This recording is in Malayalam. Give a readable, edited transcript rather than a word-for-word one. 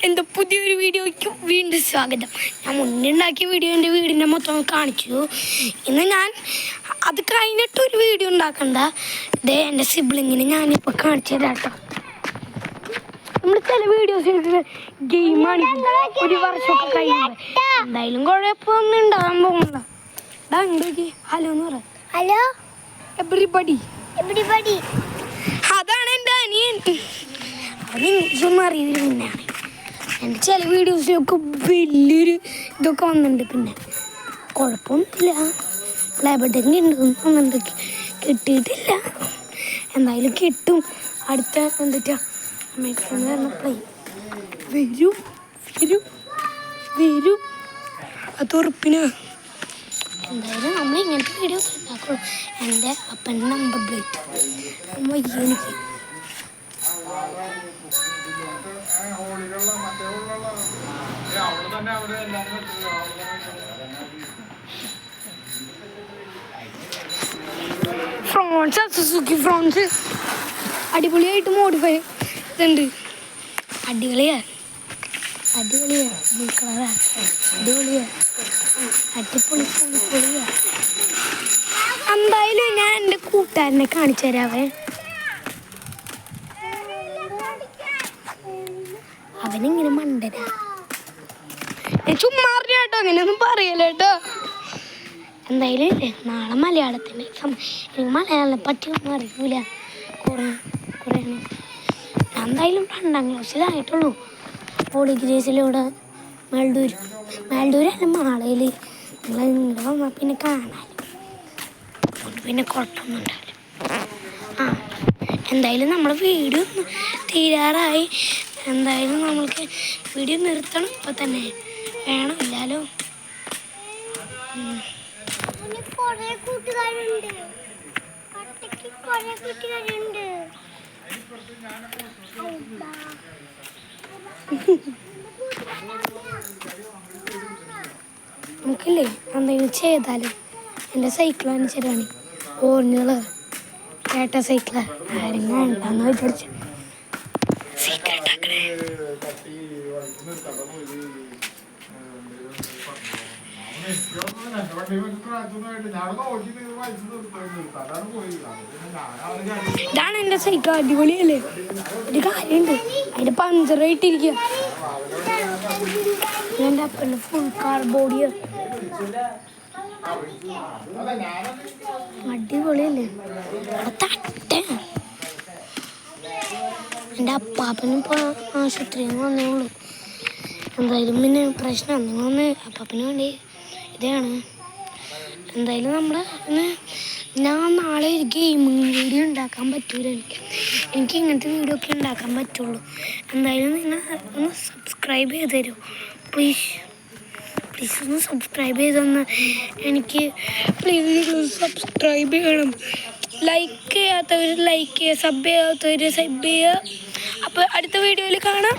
എൻ്റെ പുതിയൊരു വീഡിയോയ്ക്ക് വീണ്ടും സ്വാഗതം. ഞാൻ മുന്നുണ്ടാക്കിയ വീഡിയോ എൻ്റെ വീടിൻ്റെ മൊത്തം കാണിച്ചു. ഇന്ന് ഞാൻ അത് കഴിഞ്ഞിട്ടൊരു വീഡിയോ ഉണ്ടാക്കണ്ട. ഇതേ എൻ്റെ സിബ്ലിങ്ങിനെ ഞാനിപ്പോൾ കാണിച്ചു തരാം കേട്ടോ. നമ്മൾ ചില വീഡിയോസ് ഗെയിമാണ് ഒരു വർഷമൊക്കെ കഴിയുമ്പോൾ എന്തായാലും കുഴപ്പമൊന്നും ഉണ്ടാകാൻ പോകുന്നില്ല. ഹലോ എന്ന് പറയാം. Hello everybody. അതാണ് എൻ്റെ അനിയൻ. അവൻ ഇംഗ്ലീഷൊന്നും അറിയില്ല. പിന്നെയാണ് എൻ്റെ ചില വീഡിയോസിലൊക്കെ വലിയൊരു ഇതൊക്കെ വന്നിട്ടുണ്ട്. പിന്നെ കുഴപ്പമൊന്നുമില്ല. ലാബട്ടൊക്കെ ഉണ്ടെന്നുണ്ട്, കിട്ടിയിട്ടില്ല. എന്തായാലും കിട്ടും. അടുത്ത എന്താ മൈക്രോഫോൺ പറഞ്ഞപ്പോഴേ വരും അത് ഉറപ്പിനാ. എന്തായാലും നമ്മൾ ഇങ്ങനത്തെ വീഡിയോസ് ഉണ്ടാക്കുള്ളൂ. എൻ്റെ അപ്പൻ്റെ നമ്പർ പ്ലേറ്റ് എനിക്ക് ഫ്രോൺസ് സുസുക്കി ഫ്രോൺസ് അടിപൊളിയായിട്ട് മോഡിഫൈ ഇതുണ്ട്. അടിപൊളിയാ അടിപൊളിയാ എന്തായാലും ഞാൻ എൻ്റെ കൂട്ടുകാരനെ കാണിച്ചു തരാവേ. അവനിങ്ങനെ മണ്ടനാ. ചുമ്മാ കേട്ടോ, അങ്ങനെയൊന്നും പറയല കേട്ടോ. എന്തായാലും നാളെ മലയാളത്തിൻ്റെ എനിക്ക് മലയാളം പറ്റിയൊന്നും അറിയൂല. കുറേ എന്തായാലും 2ാം ക്ലാസ്സിലായിട്ടുള്ളൂ. പോളിഗ്രേസിലൂടെ മാൽഡൂരല്ല മാളയിൽ നിങ്ങൾ ഇങ്ങോട്ട് വന്നാൽ പിന്നെ കാണാൻ പിന്നെ കുഴപ്പമൊന്നും ഉണ്ടാവില്ല. എന്തായാലും നമ്മുടെ വീഡിയോ തീരാറായി. എന്തായാലും നമ്മൾക്ക് വീഡിയോ നിർത്തണം. ഇപ്പം തന്നെ വേണമില്ലല്ലോ. നമുക്കില്ലേ എന്തെങ്കിലും ചെയ്താലും എൻ്റെ സൈക്കിൾ അനുസരിച്ചാണ് ഓറഞ്ച് കളർ കേട്ട സൈക്കിള് ആരെങ്കിലും വേണ്ടെന്ന് വിചാരിച്ചു സീക്രട്ട് ആക്കണേ. ഇതാണ് എൻ്റെ സൈക്കിൾ. അടിപൊളിയല്ലേ? ഒരു കാര്യമുണ്ട്, അതിൻ്റെ പഞ്ചറായിട്ടിരിക്കുക. എൻ്റെ അപ്പൻ്റെ ഫുൾ കാർ ബോഡിയ അടിപൊളിയല്ലേ? തട്ട എൻ്റെ അപ്പാപ്പനും ഇപ്പോൾ ആശുപത്രിയിൽ നിന്ന് വന്നേ ഉള്ളൂ. എന്തായാലും പിന്നെ പ്രശ്നം നിങ്ങളൊന്ന് അപ്പാപ്പന് വേണ്ടി ഇതാണ്. എന്തായാലും ഞാൻ നാളെ ഒരു ഗെയിമിങ് വീഡിയോ ഉണ്ടാക്കാൻ പറ്റൂല. എനിക്ക് ഇങ്ങനത്തെ വീഡിയോ ഒക്കെ ഉണ്ടാക്കാൻ പറ്റുള്ളൂ. എന്തായാലും നിങ്ങൾ ഒന്ന് സബ്സ്ക്രൈബ് ചെയ്ത് തരൂ പ്ലീസ്. ഒന്ന് സബ്സ്ക്രൈബ് ചെയ്തൊന്ന് എനിക്ക് പ്ലീസ് സബ്സ്ക്രൈബ് ചെയ്യണം. ലൈക്ക് ചെയ്യാത്തവർ ലൈക്ക് ചെയ്യുക, സബ് ചെയ്യാത്തവർ സബ് ചെയ്യുക. അപ്പോൾ അടുത്ത വീഡിയോയിൽ കാണാം.